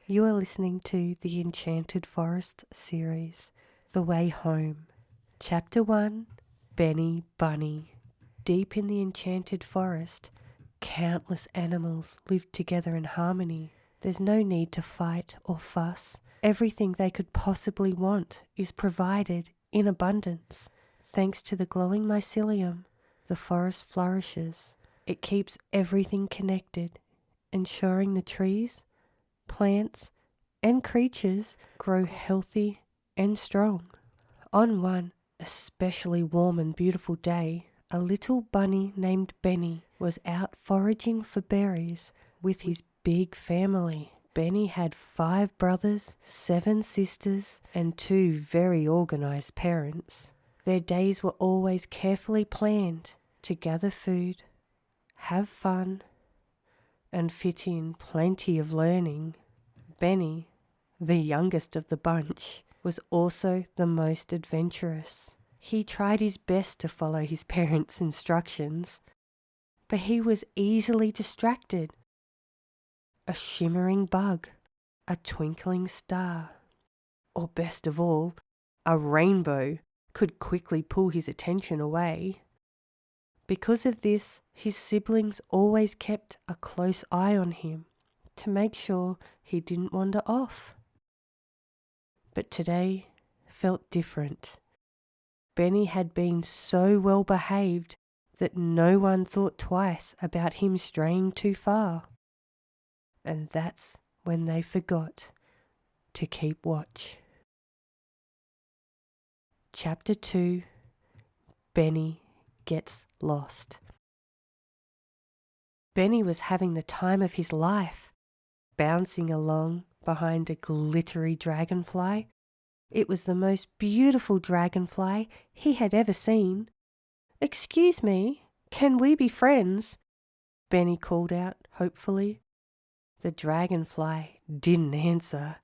You are listening to the Enchanted Forest series, The Way Home. Chapter 1, Benny Bunny. Deep in the enchanted forest, countless animals live together in harmony. There's no need to fight or fuss. Everything they could possibly want is provided in abundance. Thanks to the glowing mycelium, the forest flourishes. It keeps everything connected, ensuring the trees, plants, and creatures grow healthy and strong. On one especially warm and beautiful day, a little bunny named Benny was out foraging for berries with his big family. Benny had 5 brothers, 7 sisters, and 2 very organized parents. Their days were always carefully planned to gather food, have fun, and fit in plenty of learning. Benny, the youngest of the bunch, was also the most adventurous. He tried his best to follow his parents' instructions, but he was easily distracted. A shimmering bug, a twinkling star, or best of all, a rainbow could quickly pull his attention away. Because of this, his siblings always kept a close eye on him to make sure he didn't wander off. But today felt different. Benny had been so well behaved that no one thought twice about him straying too far. And that's when they forgot to keep watch. Chapter 2, Benny Gets Lost. Benny was having the time of his life, bouncing along behind a glittery dragonfly. It was the most beautiful dragonfly he had ever seen. "Excuse me, can we be friends?" Benny called out hopefully. The dragonfly didn't answer.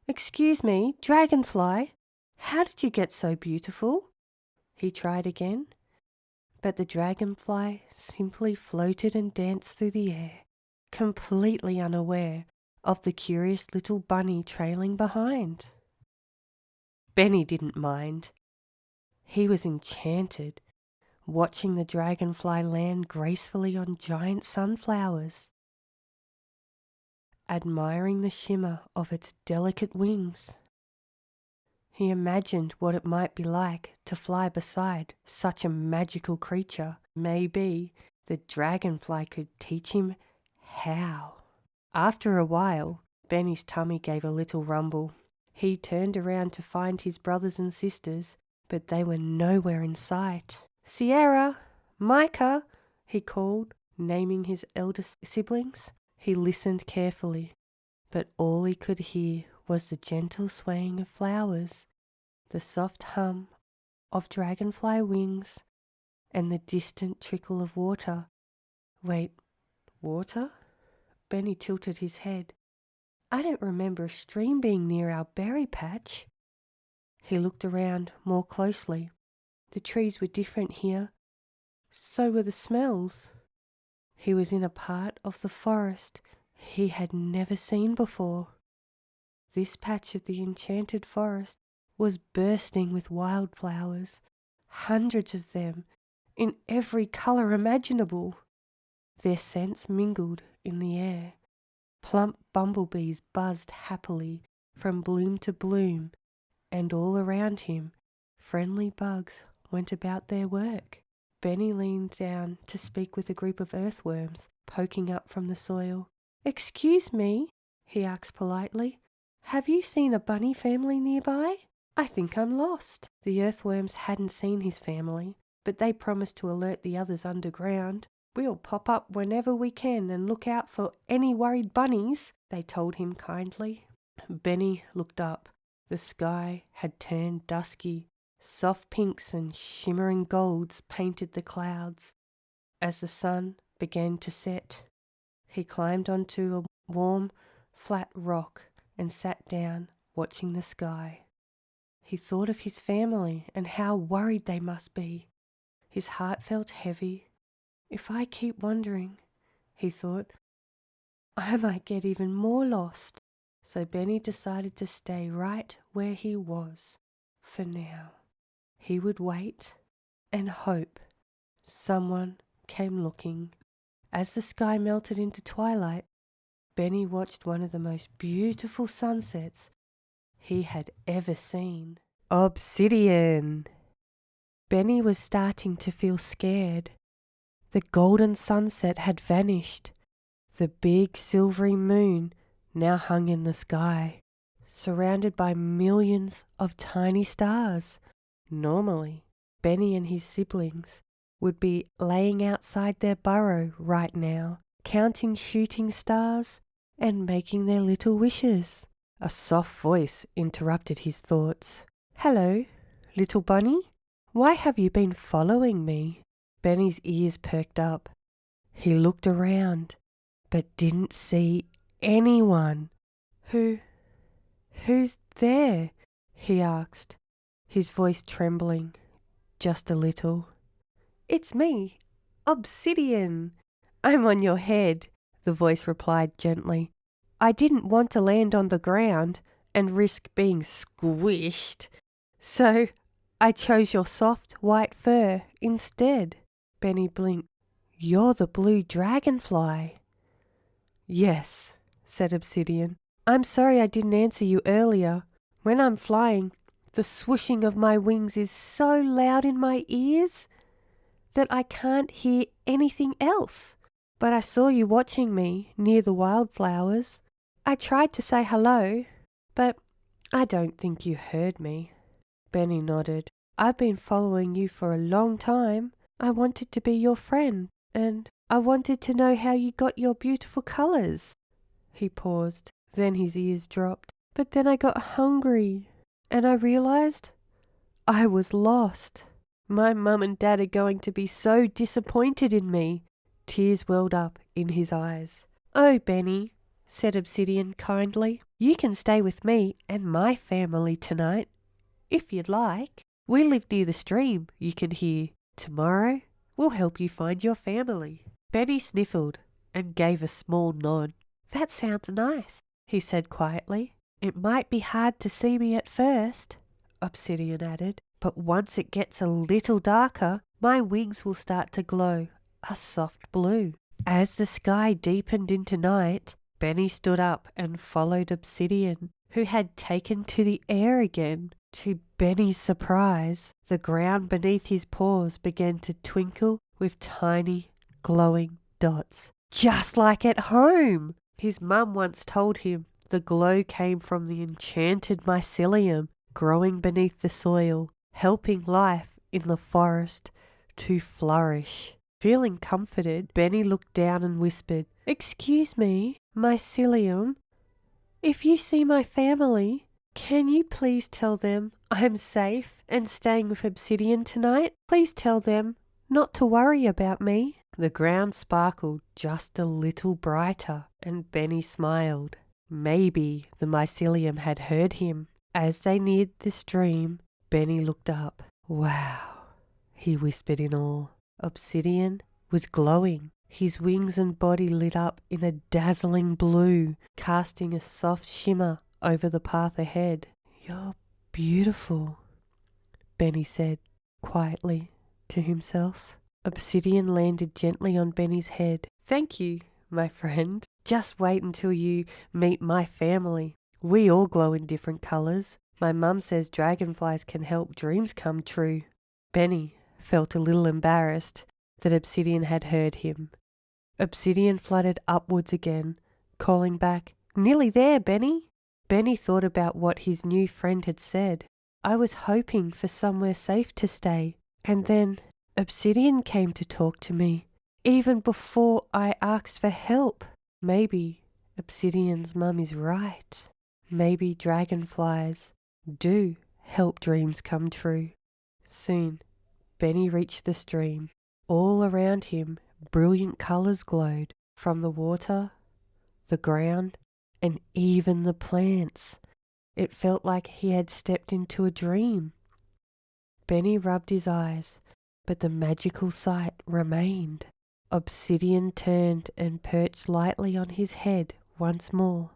"Excuse me, dragonfly, how did you get so beautiful?" He tried again, but the dragonfly simply floated and danced through the air, completely unaware of the curious little bunny trailing behind. Benny didn't mind. He was enchanted, watching the dragonfly land gracefully on giant sunflowers, admiring the shimmer of its delicate wings. He imagined what it might be like to fly beside such a magical creature. Maybe the dragonfly could teach him how. After a while, Benny's tummy gave a little rumble. He turned around to find his brothers and sisters, but they were nowhere in sight. "Sierra! Micah!" he called, naming his eldest siblings. He listened carefully, but all he could hear was the gentle swaying of flowers, the soft hum of dragonfly wings, and the distant trickle of water. Wait, water? Benny tilted his head. "I don't remember a stream being near our berry patch." He looked around more closely. The trees were different here. So were the smells. He was in a part of the forest he had never seen before. This patch of the enchanted forest was bursting with wildflowers, hundreds of them, in every color imaginable. Their scents mingled in the air. Plump bumblebees buzzed happily from bloom to bloom, and all around him, friendly bugs went about their work. Benny leaned down to speak with a group of earthworms poking up from the soil. "Excuse me," he asked politely, "have you seen a bunny family nearby? I think I'm lost." The earthworms hadn't seen his family, but they promised to alert the others underground. "We'll pop up whenever we can and look out for any worried bunnies," they told him kindly. Benny looked up. The sky had turned dusky. Soft pinks and shimmering golds painted the clouds. As the sun began to set, he climbed onto a warm, flat rock and sat down, watching the sky. He thought of his family and how worried they must be. His heart felt heavy. "If I keep wandering," he thought, "I might get even more lost." So Benny decided to stay right where he was for now. He would wait and hope someone came looking. As the sky melted into twilight, Benny watched one of the most beautiful sunsets he had ever seen. Obsidian! Benny was starting to feel scared. The golden sunset had vanished. The big silvery moon now hung in the sky, surrounded by millions of tiny stars. Normally, Benny and his siblings would be laying outside their burrow right now, counting shooting stars and making their little wishes. A soft voice interrupted his thoughts. "Hello, little bunny. Why have you been following me?" Benny's ears perked up. He looked around, but didn't see anyone. Who's there?" he asked, his voice trembling just a little. "It's me, Obsidian. I'm on your head," the voice replied gently. "I didn't want to land on the ground and risk being squished, so I chose your soft white fur instead." Benny blinked. "You're the blue dragonfly." "Yes," said Obsidian. "I'm sorry I didn't answer you earlier. When I'm flying, the swooshing of my wings is so loud in my ears that I can't hear anything else. But I saw you watching me near the wildflowers. I tried to say hello, but I don't think you heard me." Benny nodded. "I've been following you for a long time. I wanted to be your friend, and I wanted to know how you got your beautiful colors." He paused, then his ears dropped. "But then I got hungry, and I realized I was lost. My mum and dad are going to be so disappointed in me." Tears welled up in his eyes. "Oh, Benny," said Obsidian kindly, "you can stay with me and my family tonight, if you'd like. We live near the stream you can hear. Tomorrow, we'll help you find your family." Benny sniffled and gave a small nod. "That sounds nice," he said quietly. "It might be hard to see me at first," Obsidian added, "but once it gets a little darker, my wings will start to glow a soft blue." As the sky deepened into night, Benny stood up and followed Obsidian, who had taken to the air again. To Benny's surprise, the ground beneath his paws began to twinkle with tiny, glowing dots, just like at home. His mum once told him the glow came from the enchanted mycelium growing beneath the soil, helping life in the forest to flourish. Feeling comforted, Benny looked down and whispered, "Excuse me, mycelium. If you see my family, can you please tell them I'm safe and staying with Obsidian tonight? Please tell them not to worry about me." The ground sparkled just a little brighter, and Benny smiled. Maybe the mycelium had heard him. As they neared the stream, Benny looked up. "Wow," he whispered in awe. Obsidian was glowing. His wings and body lit up in a dazzling blue, casting a soft shimmer over the path ahead. "You're beautiful," Benny said quietly to himself. Obsidian landed gently on Benny's head. "Thank you, my friend. Just wait until you meet my family. We all glow in different colors. My mum says dragonflies can help dreams come true." Benny felt a little embarrassed that Obsidian had heard him. Obsidian fluttered upwards again, calling back, "Nearly there, Benny." Benny thought about what his new friend had said. "I was hoping for somewhere safe to stay, and then Obsidian came to talk to me, even before I asked for help. Maybe Obsidian's mum is right. Maybe dragonflies do help dreams come true." Soon, Benny reached the stream. All around him, brilliant colors glowed from the water, the ground, and even the plants. It felt like he had stepped into a dream. Benny rubbed his eyes, but the magical sight remained. Obsidian turned and perched lightly on his head once more.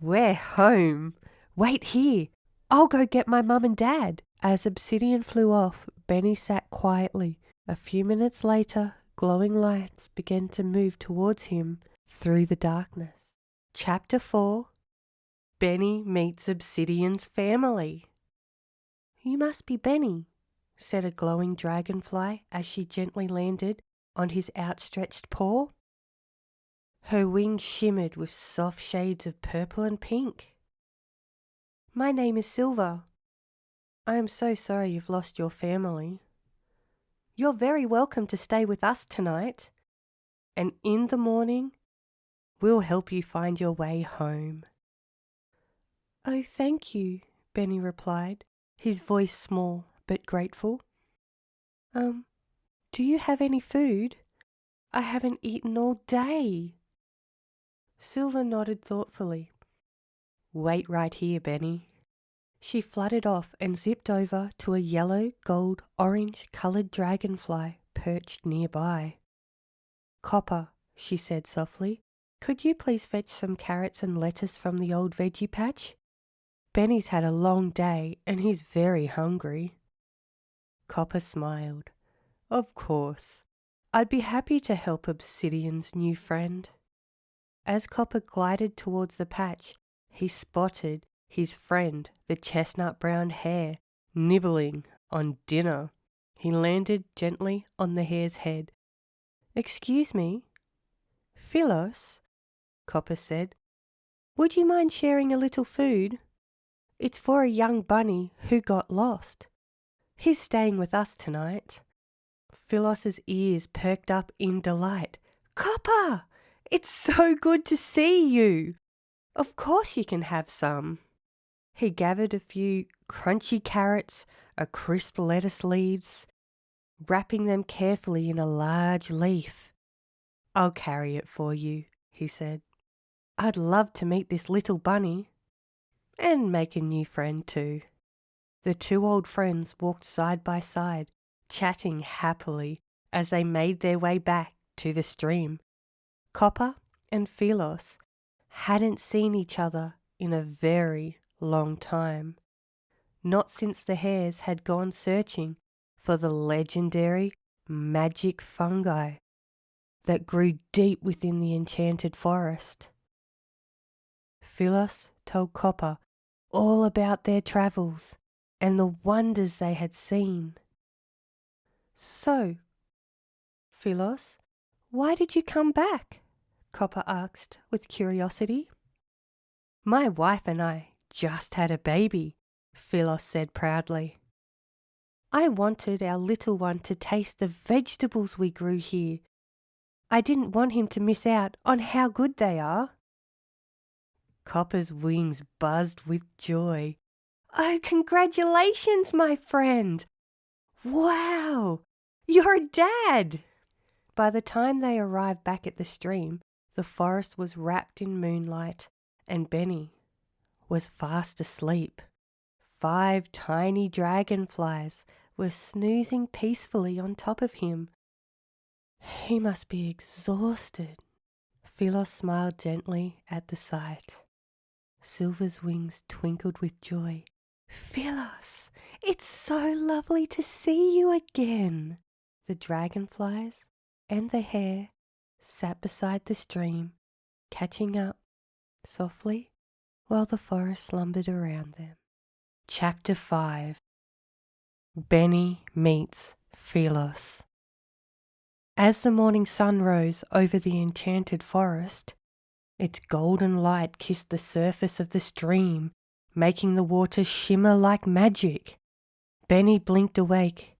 We're home. Wait here. I'll go get my mum and dad. As Obsidian flew off, Benny sat quietly. A few minutes later, glowing lights began to move towards him through the darkness. Chapter 4. Benny meets Obsidian's family. You must be Benny, said a glowing dragonfly as she gently landed on his outstretched paw. Her wings shimmered with soft shades of purple and pink. My name is Silver. I am so sorry you've lost your family. You're very welcome to stay with us tonight, and in the morning, we'll help you find your way home. Oh, thank you, Benny replied, his voice small but grateful. Do you have any food? I haven't eaten all day. Silver nodded thoughtfully. Wait right here, Benny. She fluttered off and zipped over to a yellow, gold, orange-coloured dragonfly perched nearby. Copper, she said softly, could you please fetch some carrots and lettuce from the old veggie patch? Benny's had a long day and he's very hungry. Copper smiled. Of course. I'd be happy to help Obsidian's new friend. As Copper glided towards the patch, he spotted his friend, the chestnut-brown hare, nibbling on dinner. He landed gently on the hare's head. Excuse me? Philos, Copper said, would you mind sharing a little food? It's for a young bunny who got lost. He's staying with us tonight. Philos's ears perked up in delight. Copper! It's so good to see you! Of course you can have some. He gathered a few crunchy carrots, a crisp lettuce leaves, wrapping them carefully in a large leaf. I'll carry it for you, he said. I'd love to meet this little bunny and make a new friend too. The two old friends walked side by side, chatting happily as they made their way back to the stream. Copper and Philos hadn't seen each other in a very long time, not since the hares had gone searching for the legendary magic fungi that grew deep within the enchanted forest. Philos told Copper all about their travels and the wonders they had seen. So, Philos, why did you come back? Copper asked with curiosity. My wife and I just had a baby, Philos said proudly. I wanted our little one to taste the vegetables we grew here. I didn't want him to miss out on how good they are. Copper's wings buzzed with joy. Oh, congratulations, my friend! Wow! You're a dad! By the time they arrived back at the stream, the forest was wrapped in moonlight, and Benny was fast asleep. 5 tiny dragonflies were snoozing peacefully on top of him. He must be exhausted. Philos smiled gently at the sight. Silver's wings twinkled with joy. Philos, it's so lovely to see you again. The dragonflies and the hare sat beside the stream, catching up softly while the forest slumbered around them. Chapter 5. Benny meets Philos. As the morning sun rose over the enchanted forest, its golden light kissed the surface of the stream, making the water shimmer like magic. Benny blinked awake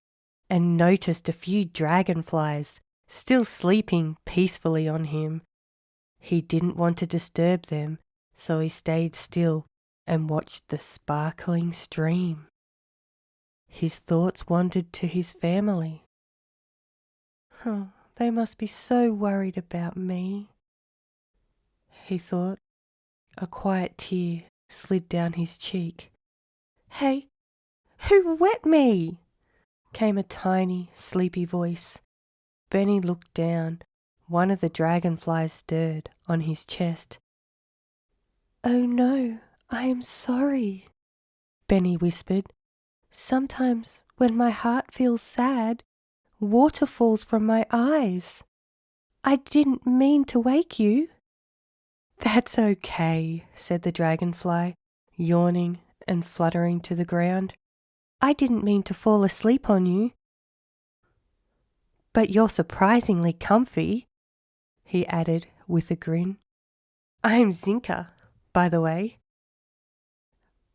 and noticed a few dragonflies still sleeping peacefully on him. He didn't want to disturb them, so he stayed still and watched the sparkling stream. His thoughts wandered to his family. They must be so worried about me, he thought. A quiet tear slid down his cheek. Hey, who wet me? Came a tiny, sleepy voice. Benny looked down. One of the dragonflies stirred on his chest. "Oh no, I am sorry," Benny whispered. "Sometimes when my heart feels sad, water falls from my eyes. I didn't mean to wake you." "That's okay," said the dragonfly, yawning and fluttering to the ground. "I didn't mean to fall asleep on you. But you're surprisingly comfy," he added with a grin. "I'm Zinka, by the way."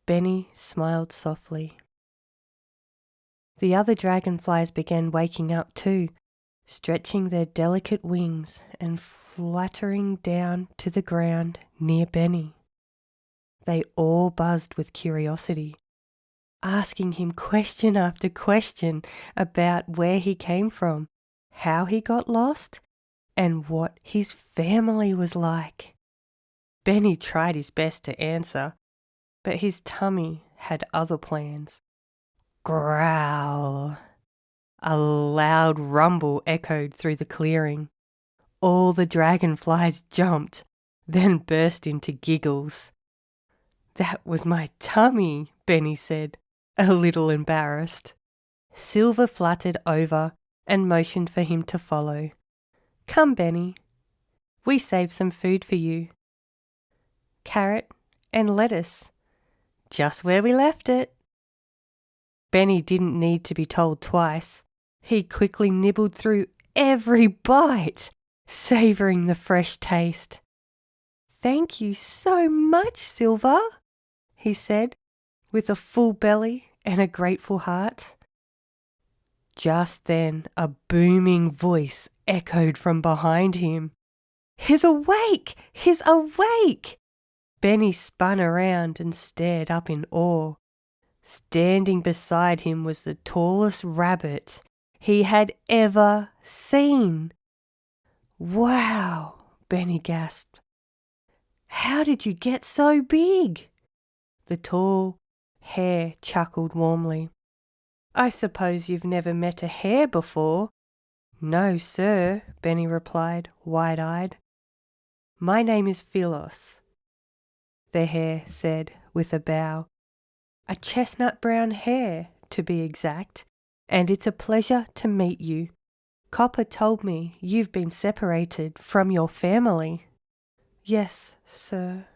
Benny smiled softly. The other dragonflies began waking up too, stretching their delicate wings and fluttering down to the ground near Benny. They all buzzed with curiosity, asking him question after question about where he came from, how he got lost, and what his family was like. Benny tried his best to answer, but his tummy had other plans. Growl! A loud rumble echoed through the clearing. All the dragonflies jumped, then burst into giggles. "That was my tummy," Benny said, a little embarrassed. Silver fluttered over and motioned for him to follow. "Come, Benny. We saved some food for you. Carrot and lettuce. Just where we left it." Benny didn't need to be told twice. He quickly nibbled through every bite, savouring the fresh taste. "Thank you so much, Silver," he said, with a full belly and a grateful heart. Just then a booming voice echoed from behind him. "He's awake! He's awake!" Benny spun around and stared up in awe. Standing beside him was the tallest rabbit he had ever seen. "Wow," Benny gasped. "How did you get so big?" The tall hare chuckled warmly. "I suppose you've never met a hare before?" "No, sir," Benny replied, wide-eyed. "My name is Philos," the hare said with a bow. "A chestnut brown hare, to be exact, and it's a pleasure to meet you. Copper told me you've been separated from your family." "Yes, sir.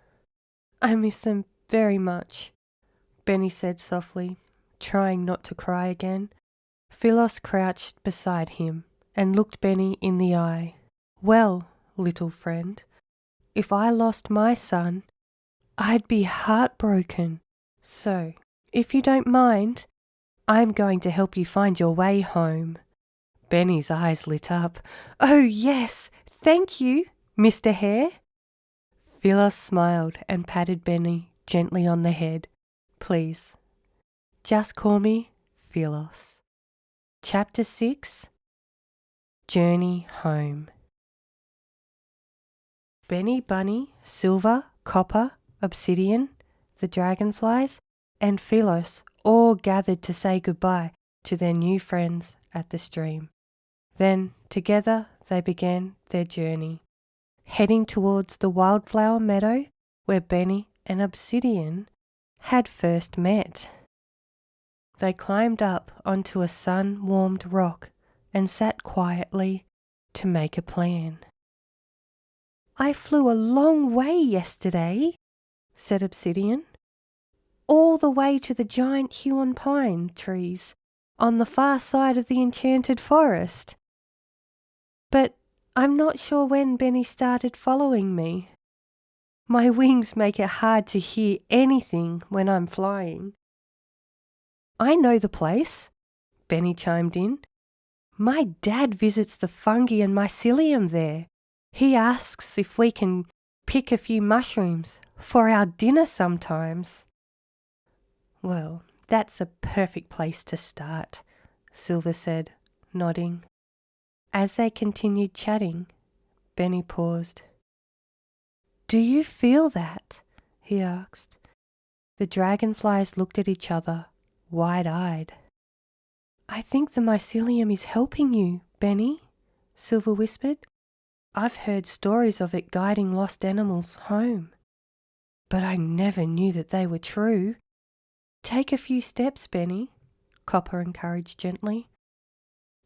I miss them very much," Benny said softly, trying not to cry again. Philos crouched beside him and looked Benny in the eye. "Well, little friend, if I lost my son, I'd be heartbroken. So, if you don't mind, I'm going to help you find your way home." Benny's eyes lit up. "Oh, yes, thank you, Mr. Hare." Philos smiled and patted Benny gently on the head. "Please, just call me Philos." Chapter 6. Journey Home. Benny, Bunny, Silver, Copper, Obsidian, the dragonflies, and Philos all gathered to say goodbye to their new friends at the stream. Then, together, they began their journey, heading towards the wildflower meadow where Benny and Obsidian had first met. They climbed up onto a sun-warmed rock and sat quietly to make a plan. "I flew a long way yesterday," said Obsidian, "all the way to the giant huon pine trees on the far side of the enchanted forest. But I'm not sure when Benny started following me. My wings make it hard to hear anything when I'm flying." "I know the place," Benny chimed in. "My dad visits the fungi and mycelium there. He asks if we can pick a few mushrooms for our dinner sometimes." "Well, that's a perfect place to start," Silver said, nodding. As they continued chatting, Benny paused. "Do you feel that?" he asked. The dragonflies looked at each other, wide-eyed. "I think the mycelium is helping you, Benny," Silver whispered. "I've heard stories of it guiding lost animals home." but I never knew that they were true. Take a few steps, Benny, Copper encouraged gently.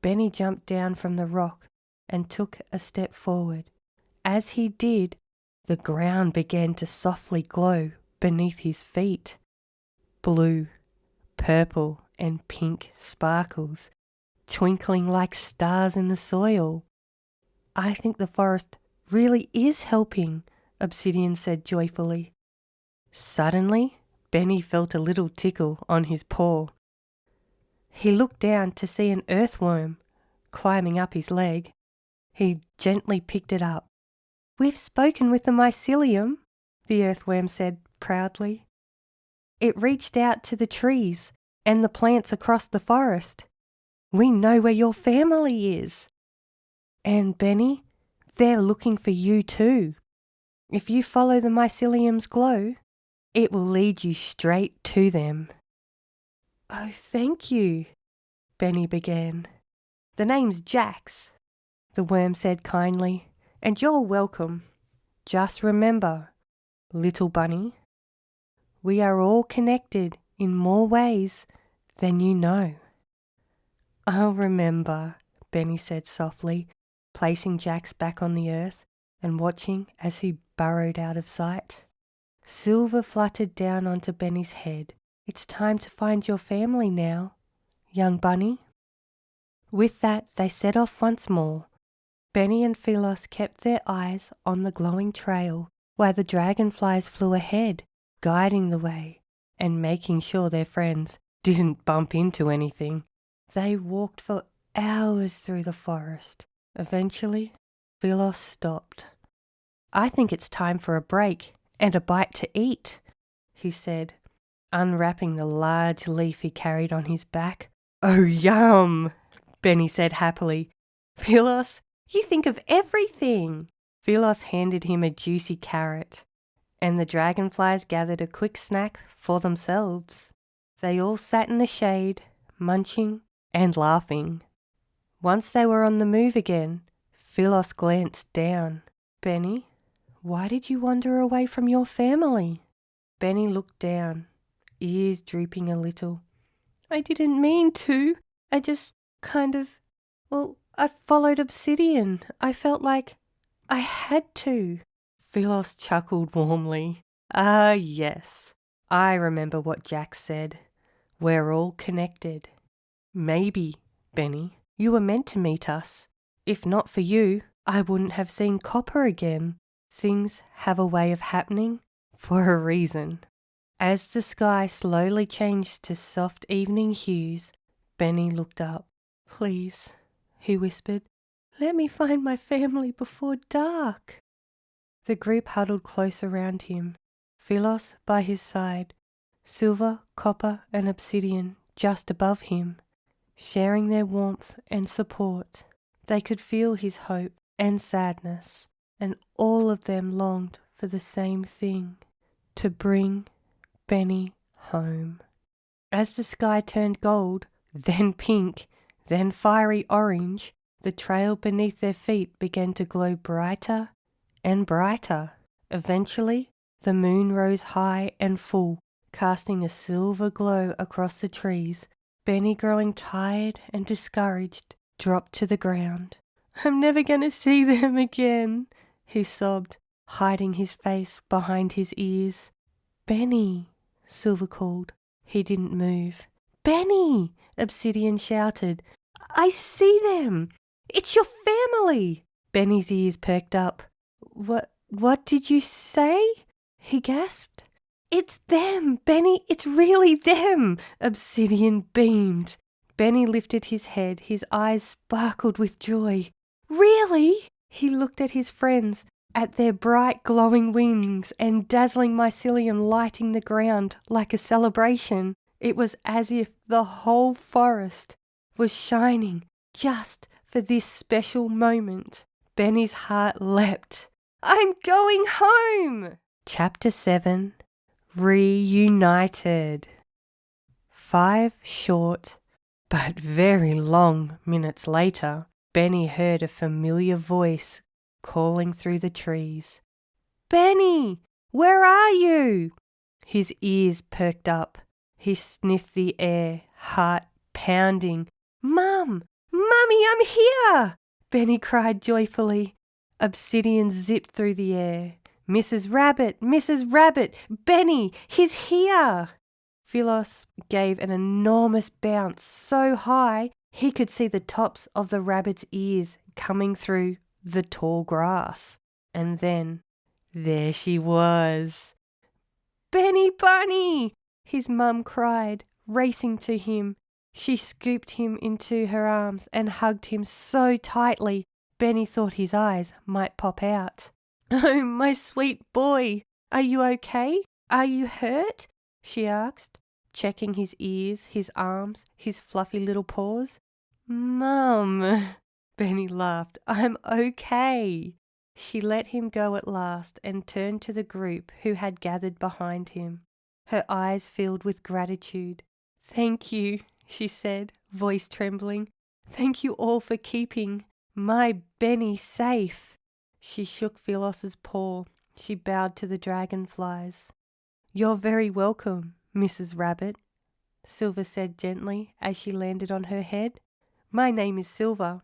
Benny jumped down from the rock and took a step forward. As he did, the ground began to softly glow beneath his feet. Blue, purple, and pink sparkles, twinkling like stars in the soil. I think the forest really is helping, Obsidian said joyfully. Suddenly, Benny felt a little tickle on his paw. He looked down to see an earthworm climbing up his leg. He gently picked it up. We've spoken with the mycelium, the earthworm said proudly. It reached out to the trees and the plants across the forest. We know where your family is. And Benny, they're looking for you too. If you follow the mycelium's glow, it will lead you straight to them. Oh, thank you, Benny began. The name's Jax, the worm said kindly, and you're welcome. Just remember, little bunny, we are all connected in more ways than you know. I'll remember, Benny said softly, placing Jax back on the earth and watching as he burrowed out of sight. Silver fluttered down onto Benny's head. It's time to find your family now, young bunny. With that, they set off once more. Benny and Philos kept their eyes on the glowing trail while the dragonflies flew ahead, guiding the way and making sure their friends didn't bump into anything. They walked for hours through the forest. Eventually, Philos stopped. I think it's time for a break and a bite to eat, he said, unwrapping the large leaf he carried on his back. Oh, yum, Benny said happily. Philos, you think of everything. Philos handed him a juicy carrot, and the dragonflies gathered a quick snack for themselves. They all sat in the shade, munching and laughing. Once they were on the move again, Philos glanced down. Benny, why did you wander away from your family? Benny looked down, ears drooping a little. I didn't mean to. I just I followed Obsidian. I felt like I had to. Philos chuckled warmly. Ah, yes. I remember what Jax said. We're all connected. Maybe, Benny, you were meant to meet us. If not for you, I wouldn't have seen Copper again. Things have a way of happening for a reason. As the sky slowly changed to soft evening hues, Benny looked up. Please, he whispered, let me find my family before dark. The group huddled close around him, Philos by his side, Silver, Copper, and Obsidian just above him, sharing their warmth and support. They could feel his hope and sadness, and all of them longed for the same thing, to bring Benny home. As the sky turned gold, then pink, then fiery orange, the trail beneath their feet began to glow brighter and brighter. Eventually, the moon rose high and full, casting a silver glow across the trees. Benny, growing tired and discouraged, dropped to the ground. I'm never going to see them again, he sobbed, hiding his face behind his ears. Benny, Silver called. He didn't move. Benny, Obsidian shouted. I see them. It's your family. Benny's ears perked up. What did you say? He gasped. It's them, Benny. It's really them. Obsidian beamed. Benny lifted his head. His eyes sparkled with joy. Really? He looked at his friends, at their bright glowing wings and dazzling mycelium lighting the ground like a celebration. It was as if the whole forest was shining just for this special moment. Benny's heart leapt. I'm going home! Chapter 7, Reunited. 5 short but very long minutes later, Benny heard a familiar voice calling through the trees. Benny, Where are you?" His ears perked up. He sniffed the air, heart pounding. "Mum! Mummy, I'm here!" Benny cried joyfully. Obsidian zipped through the air. "Mrs. Rabbit! Mrs. Rabbit! Benny, he's here!" Philos gave an enormous bounce so high he could see the tops of the rabbit's ears coming through the tall grass. And then, there she was. "Benny Bunny!" his mum cried, racing to him. She scooped him into her arms and hugged him so tightly Benny thought his eyes might pop out. "Oh, my sweet boy, are you okay? Are you hurt?" she asked, checking his ears, his arms, his fluffy little paws. "Mum," Benny laughed, "I'm okay." She let him go at last and turned to the group who had gathered behind him. Her eyes filled with gratitude. "Thank you," she said, voice trembling. "Thank you all for keeping my Benny safe." She shook Philos's paw. She bowed to the dragonflies. "You're very welcome, Mrs. Rabbit," Silver said gently as she landed on her head. "My name is Silver,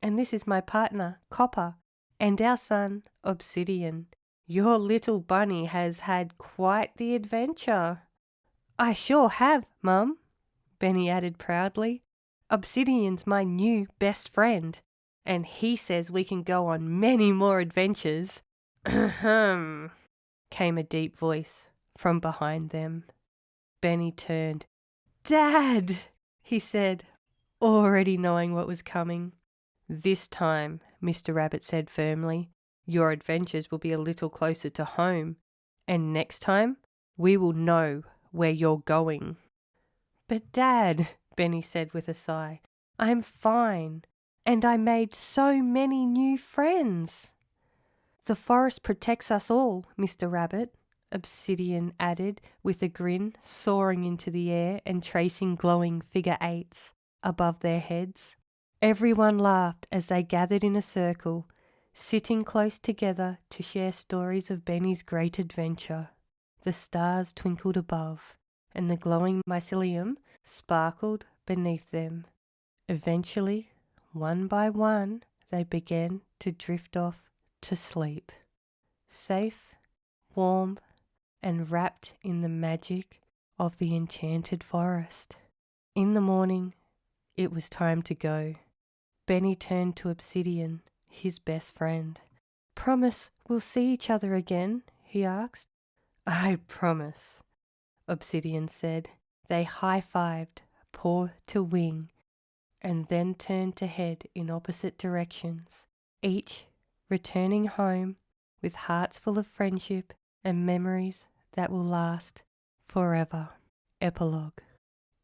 and this is my partner, Copper, and our son, Obsidian. Your little bunny has had quite the adventure." "I sure have, Mum," Benny added proudly. "Obsidian's my new best friend, and he says we can go on many more adventures." "Ahem," came a deep voice from behind them. Benny turned. "Dad," he said, already knowing what was coming. "This time," Mr. Rabbit said firmly, "your adventures will be a little closer to home, and next time we will know where you're going." "But Dad," Benny said with a sigh, "I'm fine, and I made so many new friends." "The forest protects us all, Mr. Rabbit," Obsidian added with a grin, soaring into the air and tracing glowing figure eights above their heads. Everyone laughed as they gathered in a circle, sitting close together to share stories of Benny's great adventure. The stars twinkled above, and the glowing mycelium sparkled beneath them. Eventually, one by one, they began to drift off to sleep, safe, warm, and wrapped in the magic of the enchanted forest. In the morning, it was time to go. Benny turned to Obsidian, his best friend. "Promise we'll see each other again?" he asked. "I promise," Obsidian said. They high-fived, paw to wing, and then turned to head in opposite directions, each returning home with hearts full of friendship and memories that will last forever. Epilogue.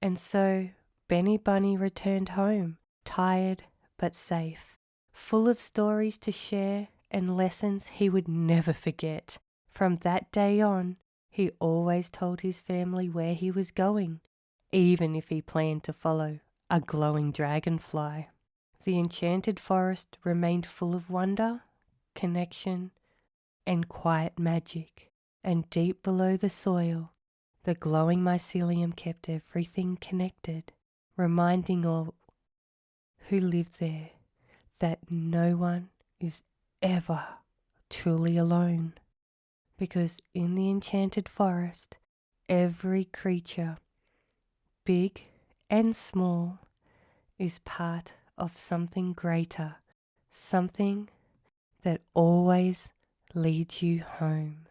And so Benny Bunny returned home, tired but safe, full of stories to share and lessons he would never forget. From that day on, he always told his family where he was going, even if he planned to follow a glowing dragonfly. The enchanted forest remained full of wonder, connection, and quiet magic, and deep below the soil, the glowing mycelium kept everything connected, reminding all who lived there that no one is ever truly alone, because in the enchanted forest, every creature, big and small, is part of something greater, something that always leads you home.